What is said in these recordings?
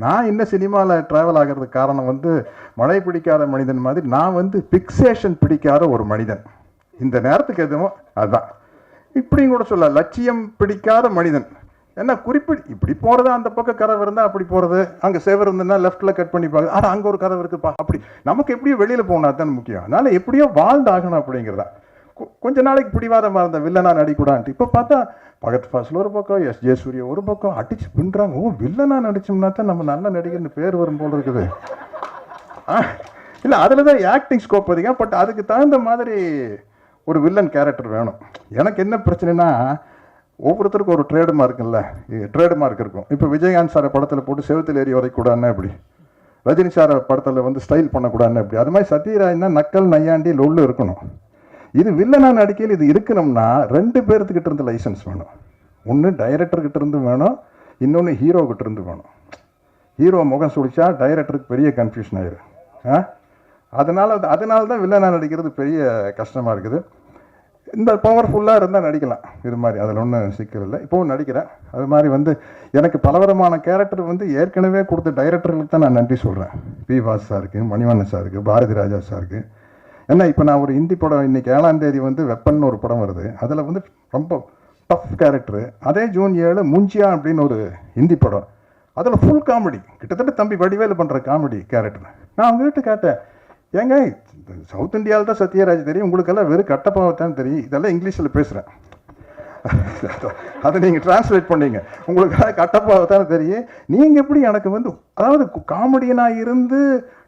நான் இன்னும் சினிமாவில் ட்ராவல் ஆகிறதுக்கு காரணம் வந்து மழை பிடிக்காத மனிதன் மாதிரி நான் வந்து பிக்சேஷன் பிடிக்காத ஒரு மனிதன். இந்த நேரத்துக்கு எதுவும் அதுதான். இப்படியும் கூட சொல்ல, லட்சியம் பிடிக்காத மனிதன். என்ன குறிப்பிட்டு இப்படி போகிறது, அந்த பக்கம் கதவு இருந்தால் அப்படி போகிறது, அங்கே சேவர் இருந்ததுன்னா லெஃப்ட்டில் கட் பண்ணி பார்க்குது, ஆனால் அங்கே ஒரு கதவு இருக்குப்பா, அப்படி நமக்கு எப்படியோ வெளியில் போகணும், அதுதான் முக்கியம். அதனால் எப்படியோ வாழ்ந்தாகணும் அப்படிங்கிறதா. கொஞ்ச நாளைக்கு பிடிவாதமாக இருந்த வில்லனா நடிக்கூடான்ட்டு இப்போ பார்த்தா பகத் ஃபாசில் ஒரு பக்கம், எஸ் ஜே சூர்யா ஒரு பக்கம் அடிச்சு பின்னுறாங்க. ஓ, வில்லனா நடிச்சோம்னா தான் நம்ம நல்ல நடிகர்னு பேர் வரும் போல இருக்குது. இல்லை, அதில் தான் ஆக்டிங் ஸ்கோப் அதிகம். பட் அதுக்கு தகுந்த மாதிரி ஒரு வில்லன் கேரக்டர் வேணும். எனக்கு என்ன பிரச்சனைனா, ஒவ்வொருத்தருக்கும் ஒரு ட்ரேடு மார்க் இருக்கும். இப்போ விஜயகாந்த் சாரை படத்தில் போட்டு செவத்தில் ஏறி வரைக்கூடாதுன்னு அப்படி, ரஜினி சாரை படத்தில் வந்து ஸ்டைல் பண்ணக்கூடாதுன்னு அப்படி, அது மாதிரி சத்யராஜ்னா நக்கல் நையாண்டி லொல்லு இருக்கணும். இது வில்லனா நடிக்கையில் இது இருக்கணும்னா 2 பேர்த்துக்கிட்ட இருந்து லைசன்ஸ் வேணும். ஒன்று டைரக்டர்கிட்ட இருந்து வேணும், இன்னொன்று ஹீரோக்கிட்ட இருந்து வேணும். ஹீரோ முகம் சுடிச்சா டைரக்டருக்கு பெரிய கன்ஃபியூஷன் ஆயிடும். அதனால தான் வில்லனா நடிக்கிறது பெரிய கஷ்டமாக இருக்குது. இந்த பவர்ஃபுல்லாக இருந்தால் நடிக்கலாம் இது மாதிரி, அதில் ஒன்றும் சிக்கல் இல்லை. இப்போவும் நடிக்கிறேன். அது மாதிரி வந்து எனக்கு பலவிதமான கேரக்டர் வந்து ஏற்கனவே கொடுத்த டைரக்டர்களுக்கு தான் நான் நன்றி சொல்கிறேன். பி வாஸ் சாருக்கு, மணிவண்ணன் சாருக்கு, பாரதி ராஜா சாருக்கு. ஏன்னா இப்போ நான் ஒரு ஹிந்தி படம் இன்றைக்கி 7ஆம் தேதி வந்து வெப்பன் ஒரு படம் வருது. அதில் வந்து ரொம்ப டஃப் கேரக்டரு. அதே ஜூன் 7 முஞ்சியா அப்படின்னு ஒரு ஹிந்தி படம், அதில் ஃபுல் காமெடி, கிட்டத்தட்ட தம்பி வடிவேலு பண்ணுற காமெடி கேரக்டர். நான் அவங்ககிட்ட கேட்டேன், ஏங்க சவுத் இந்தியாவில் தான் சத்யராஜ் தெரியும், உங்களுக்கெல்லாம் வெறும் கட்டப்பாவத்தான் தெரியும், இதெல்லாம் இங்கிலீஷில் பேசுகிறேன், அதை நீங்கள் டிரான்ஸ்லேட் பண்ணீங்க, உங்களுக்கெல்லாம் கட்டப்பாவத்தானே தெரியும், நீங்கள் எப்படி எனக்கு வந்து, அதாவது காமெடியனாக இருந்து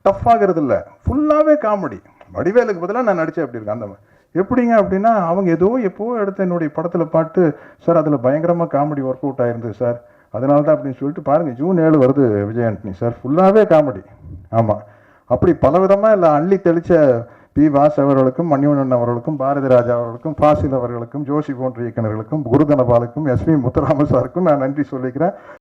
டஃப் ஆகிறது இல்லை, ஃபுல்லாகவே காமெடி. வடிவேலுக்கு பதிலாக நான் நடித்தேன் அப்படி இருக்கேன். அந்த எப்படிங்க அப்படின்னா, அவங்க எப்போ எடுத்த என்னுடைய படத்தில் பாட்டு, சார் அதில் பயங்கரமாக காமெடி ஒர்க் அவுட் ஆயிருந்தது சார், அதனால தான் அப்படின்னு சொல்லிட்டு பாருங்கள், ஜூன் 7 வருது விஜய் ஆண்டனி சார், ஃபுல்லாகவே காமெடி. ஆமாம், அப்படி பலவிதமாக இல்லை அள்ளி தெளித்த பி வாஸ் அவர்களுக்கும், மணிவண்ணன் அவர்களுக்கும், பாரதி ராஜா அவர்களுக்கும், ஃபாசில் அவர்களுக்கும், ஜோஷி போன்ற இயக்குநர்களுக்கும், குருதனபாலுக்கும், எஸ்வி முத்துராம சாருக்கும் நான் நன்றி சொல்லிக்கிறேன்.